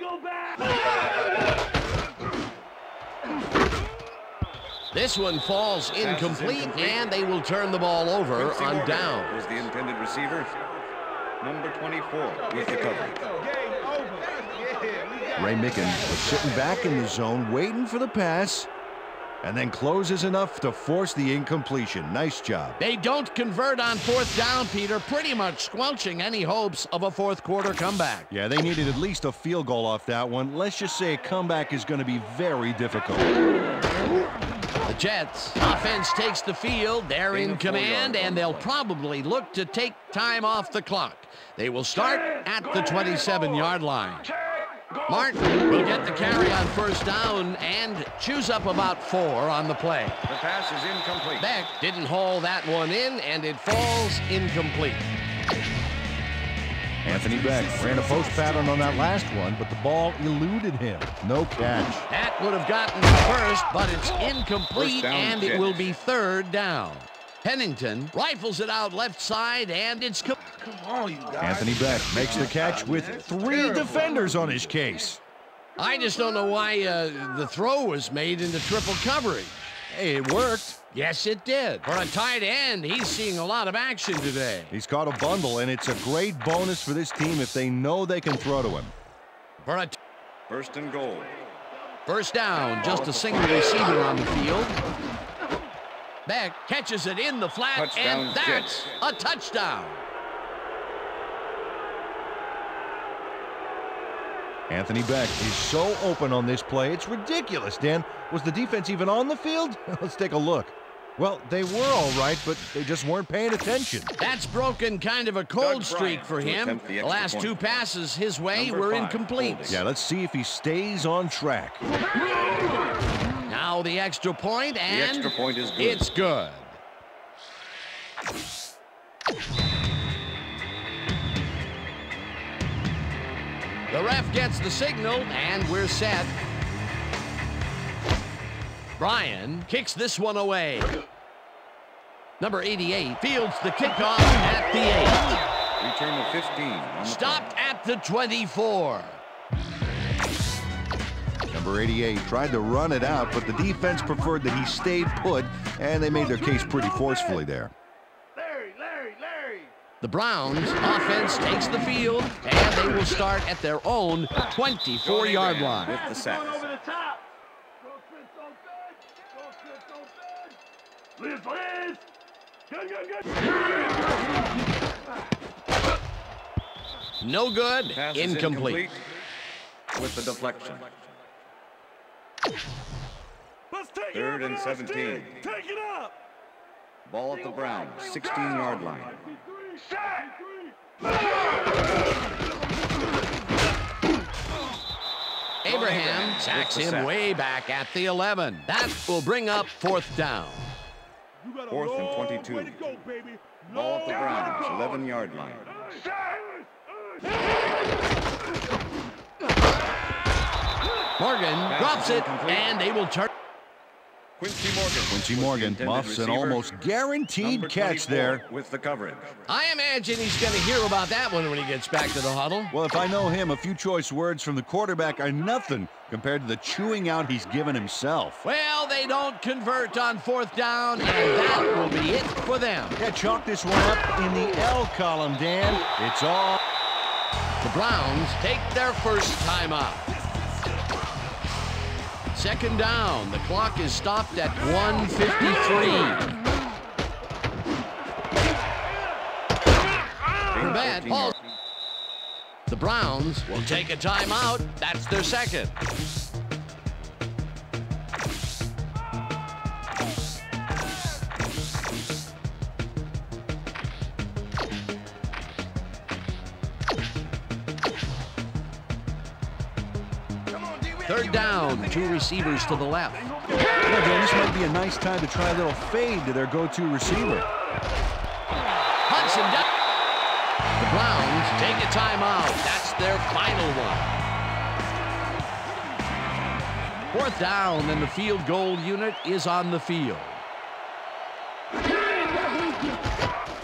This one falls incomplete, and they will turn the ball over on down. Was the intended receiver. Number 24 with the cover. Ray Mickens was sitting back in the zone, waiting for the pass, and then closes enough to force the incompletion. Nice job. They don't convert on fourth down, Peter, pretty much squelching any hopes of a fourth quarter comeback. Yeah, they needed at least a field goal off that one. Let's just say a comeback is going to be very difficult. The Jets offense takes the field. They're in command, and they'll probably look to take time off the clock. They will start at the 27-yard line. Martin will get the carry on first down and chews up about 4 on the play. The pass is incomplete. Beck didn't haul that one in, and it falls incomplete. Anthony Beck ran a post pattern on that last one, but the ball eluded him. No catch. That would have gotten first, but it's incomplete, and it will be third down. Pennington rifles it out left side, and it's... Come on, you guys. Anthony Beck makes the catch with 3 defenders on his case. I just don't know why the throw was made into triple coverage. Hey, it worked. Yes, it did. For a tight end, he's seeing a lot of action today. He's caught a bundle, and it's a great bonus for this team if they know they can throw to him. For a first and goal. First down, just a single receiver on the field. Beck catches it in the flat, Touchdown, and that's a touchdown. Anthony Beck is so open on this play. It's ridiculous, Dan. Was the defense even on the field? Let's take a look. Well, they were all right, but they just weren't paying attention. That's broken kind of a cold streak for him. The last 2 passes his way were incomplete. Yeah, let's see if he stays on track. Now the extra point, and the extra point is good. It's good. The ref gets the signal, and we're set. Bryan kicks this one away. Number 88 fields the kickoff at the 8. Return of 15 on the Stopped at the 24. Number 88 tried to run it out, but the defense preferred that he stayed put, and they made their case pretty forcefully there. Larry. The Browns offense takes the field, and they will start at their own 24-yard line. with the sack. Over the top. Liz. Good. No good. Pass is Incomplete. with the deflection. Third and 17. Take it up. Ball at the Browns, 16-yard line. Abraham sacks him way back at the 11. That will bring up fourth down. Fourth and 22. Ball at the Browns, 11-yard line. Morgan drops it, and they will turn. Quincy Morgan muffs an almost guaranteed catch there. With the coverage. I imagine he's going to hear about that one when he gets back to the huddle. Well, if I know him, a few choice words from the quarterback are nothing compared to the chewing out he's given himself. Well, they don't convert on 4th down, and that will be it for them. Yeah, chalk this one up in the L column, Dan. It's all. The Browns take their first timeout. 2nd down. The clock is stopped at 1:53. Bad ball. The Browns will take a timeout. That's their second. Third down, 2 receivers to the left. Yeah, Dan, this might be a nice time to try a little fade to their go-to receiver. Hudson down. The Browns take a timeout. That's their final one. 4th down, and the field goal unit is on the field.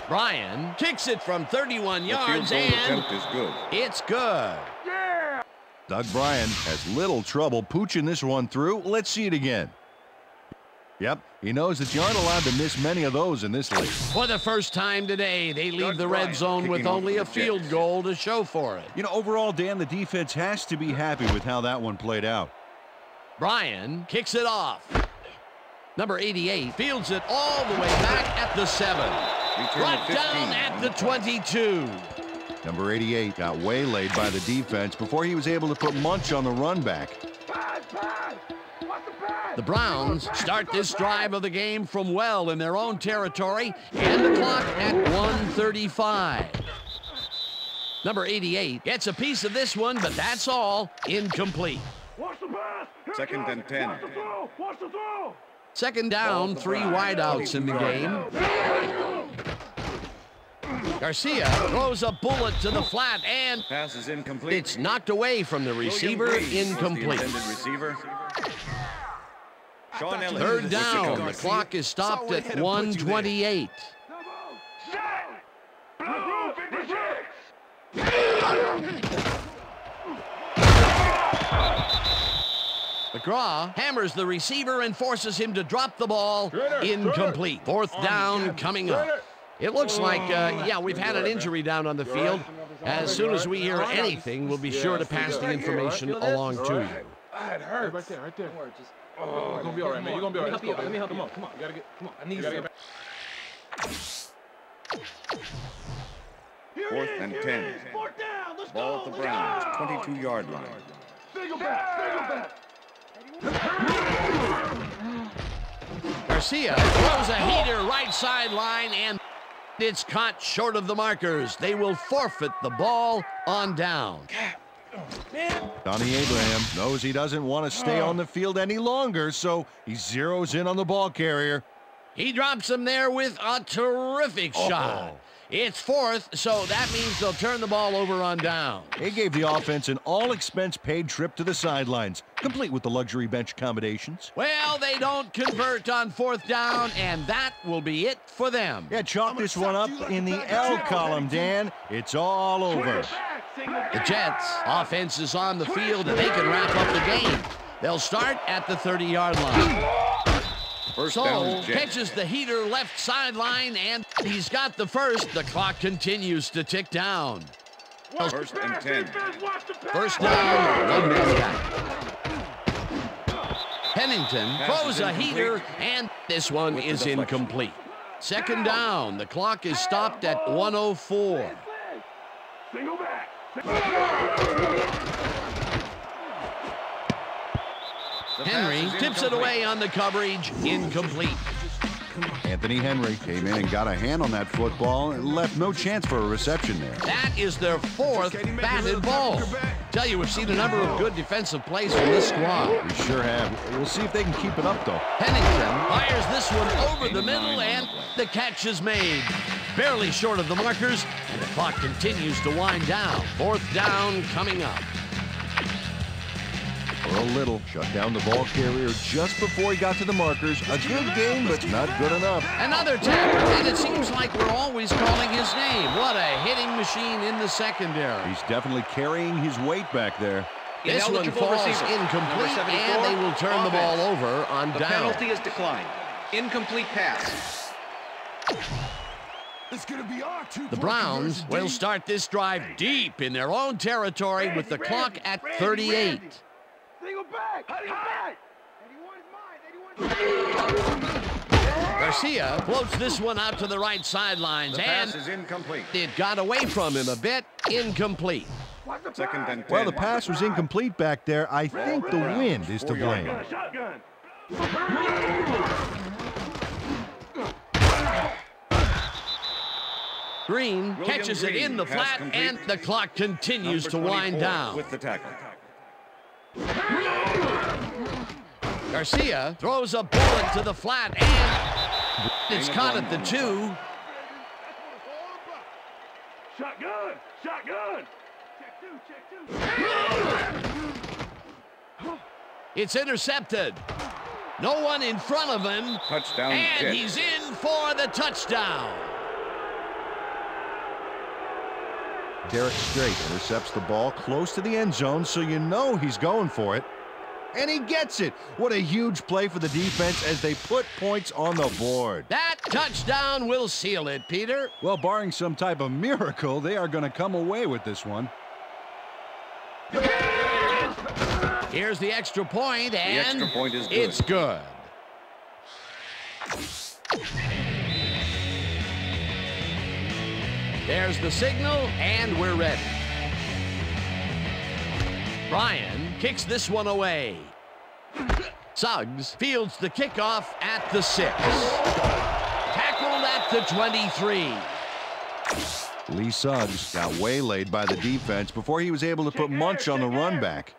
Bryan kicks it from 31 yards, and is good. It's good. Doug Bryan has little trouble pooching this one through. Let's see it again. Yep, he knows that you aren't allowed to miss many of those in this league. For the first time today, they leave the red zone with only a field goal to show for it. You know, overall, Dan, the defense has to be happy with how that one played out. Bryan kicks it off. Number 88 fields it all the way back at the 7. Brought down at the 22. Number 88 got waylaid by the defense before he was able to put Munch on the run back. The Browns start this drive of the game from well in their own territory, and the clock at 1:35. Number 88 gets a piece of this one, but that's all. Incomplete. 2nd and 10. 2nd down, 3 wideouts in the game. Garcia throws a bullet to the flat, and Pass is incomplete. it's knocked away from the receiver. Incomplete. Receiver. Sean Ellis 3rd with the down. cover. The clock is stopped at 1:28. McGraw hammers the receiver and forces him to drop the ball. Incomplete. 4th down coming up. It looks like, yeah, we've had an injury down on the field. As soon as we hear anything, we'll be sure to pass the information along to you. It hurts. Right there, right there. Oh, you're gonna be all right, man. You're gonna be all right. Let's go, baby. Come on, come on. You gotta get, come on. I need you. 4th and 10. Ball at the Browns, 22-yard line. Garcia throws a heater right sideline, and it's caught short of the markers. They will forfeit the ball on down. Donnie Abraham knows he doesn't want to stay on the field any longer, so he zeroes in on the ball carrier. He drops him there with a terrific shot. It's 4th, so that means they'll turn the ball over on down. It gave the offense an all-expense-paid trip to the sidelines, complete with the luxury bench accommodations. Well, they don't convert on 4th down, and that will be it for them. Yeah, chalk this one up in the L column, Dan. It's all over. The Jets' offense is on the field, and they can wrap up the game. They'll start at the 30-yard line. First down, Jets. Catches the heater left sideline, and he's got the first. The clock continues to tick down. 1st and 10. First down, 1 minute back. Pennington throws a heater, and this one is incomplete. 2nd down. The clock is stopped at 1:04. Henry tips it away on the coverage. Incomplete. Anthony Henry came in and got a hand on that football and left no chance for a reception there. That is their 4th batted ball. Tell you, we've seen a number of good defensive plays from this squad. We sure have. We'll see if they can keep it up, though. Pennington fires this one over the middle, and the catch is made. Barely short of the markers, and the clock continues to wind down. 4th down coming up. A little. Shut down the ball carrier just before he got to the markers. A good game, but not good enough. Another tackle, and it seems like we're always calling his name. What a hitting machine in the secondary. He's definitely carrying his weight back there. This one falls incomplete, and they will turn the ball over on down. The penalty is declined. Incomplete pass. It's gonna be our The Browns will start this drive deep in their own territory with the clock at 38. Single back! Back! Garcia floats this one out to the right sidelines, The and pass is incomplete. it got away from him a bit. Incomplete. Second and 10. Well, the pass was incomplete back there. I think the wind is to blame. Shotgun! Green catches it in the Pass flat, complete. and the clock continues to Number wind 24 down. with the tackle. Garcia throws a bullet to the flat, and it's caught at the 2. Shotgun! Shotgun! Check two! It's intercepted. No one in front of him, Touchdown, and Jets. he's in for the touchdown. Derek Strait intercepts the ball close to the end zone, so you know he's going for it. And he gets it. What a huge play for the defense as they put points on the board. That touchdown will seal it, Peter. Well, barring some type of miracle, they are going to come away with this one. Here's the extra point, and extra point is good. it's good. There's the signal, and we're ready. Bryan kicks this one away. Suggs fields the kickoff at the 6. Tackled at the 23. Lee Suggs got waylaid by the defense before he was able to put Munch on the run back.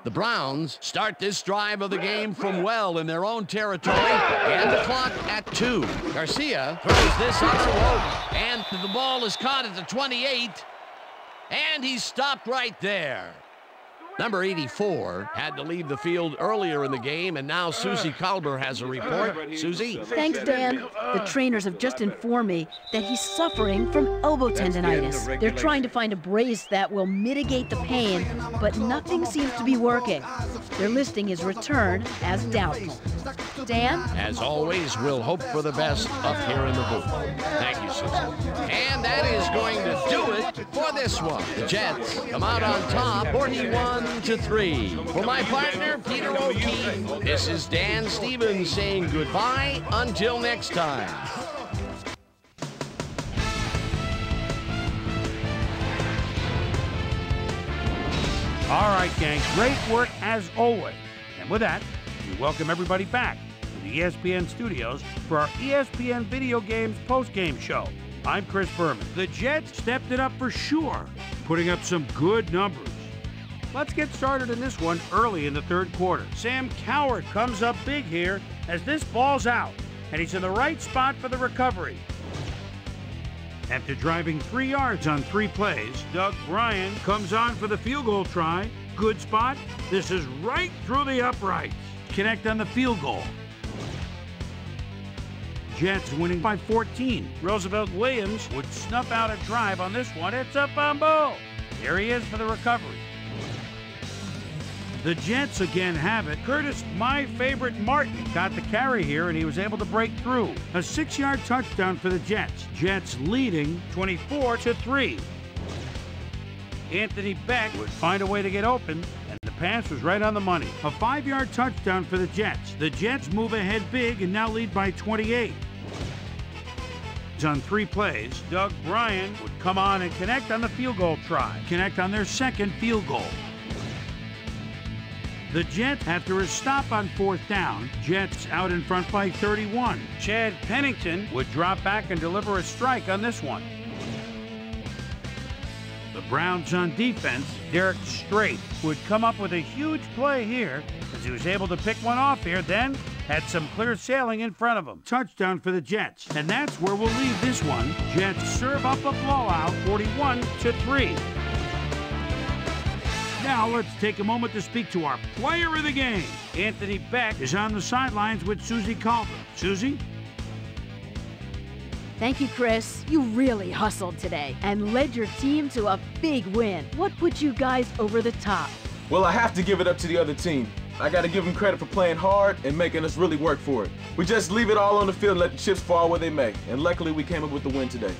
The Browns start this drive of the game from well in their own territory, and the clock at 2. Garcia throws this on a rope, and the ball is caught at the 28, and he's stopped right there. Number 84 had to leave the field earlier in the game, and now Susie Kalber has a report. Susie? Thanks, Dan. The trainers have just informed me that he's suffering from elbow tendonitis. They're trying to find a brace that will mitigate the pain, but nothing seems to be working. They're listing his return as doubtful. Dan? As always, we'll hope for the best up here in the booth. Thank you, Susie. And that is going to do it for this one. The Jets come out on top, 41-3. For my partner, Peter O'Keefe, this is Dan Stevens saying goodbye until next time. All right, gang, great work as always. And with that, we welcome everybody back to the ESPN studios for our ESPN Video Games Postgame Show. I'm Chris Berman. The Jets stepped it up for sure, putting up some good numbers. Let's get started in this one early in the third quarter. Sam Cowart comes up big here as this ball's out, and he's in the right spot for the recovery. After driving 3 yards on 3 plays, Doug Bryan comes on for the field goal try. Good spot. This is right through the uprights. Connect on the field goal. Jets winning by 14. Roosevelt Williams would snuff out a drive on this one. It's a fumble. There he is for the recovery. The Jets again have it. Curtis, my favorite Martin, got the carry here, and he was able to break through. A 6-yard touchdown for the Jets. Jets leading 24-3. Anthony Beck would find a way to get open, and the pass was right on the money. A 5-yard touchdown for the Jets. The Jets move ahead big and now lead by 28. On 3 plays, Doug Bryan would come on and connect on the field goal try. Connect on their second field goal. The Jets, after a stop on 4th down, Jets out in front by 31. Chad Pennington would drop back and deliver a strike on this one. The Browns on defense, Derek Strait would come up with a huge play here as he was able to pick one off here, then had some clear sailing in front of him. Touchdown for the Jets, and that's where we'll leave this one. Jets serve up a blowout, 41-3. Now let's take a moment to speak to our player of the game. Anthony Beck is on the sidelines with Susie Calder. Susie? Thank you, Chris. You really hustled today and led your team to a big win. What put you guys over the top? Well, I have to give it up to the other team. I got to give them credit for playing hard and making us really work for it. We just leave it all on the field and let the chips fall where they may. And luckily, we came up with the win today.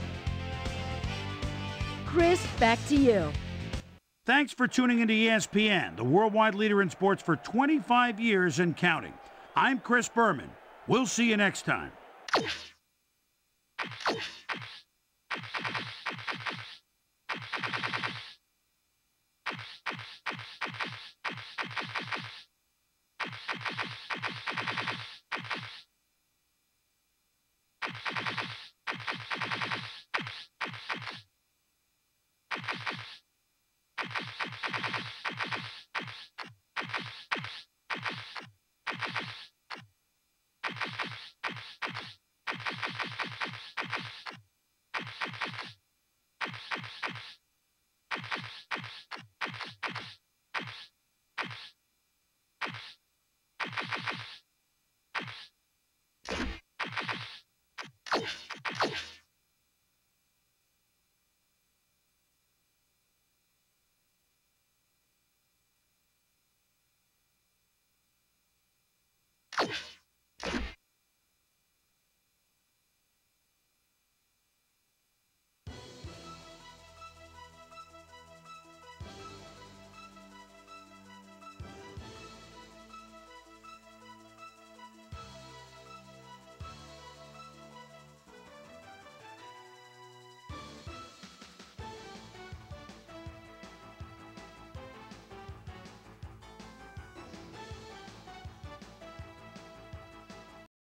Chris, back to you. Thanks for tuning into ESPN, the worldwide leader in sports for 25 years and counting. I'm Chris Berman. We'll see you next time.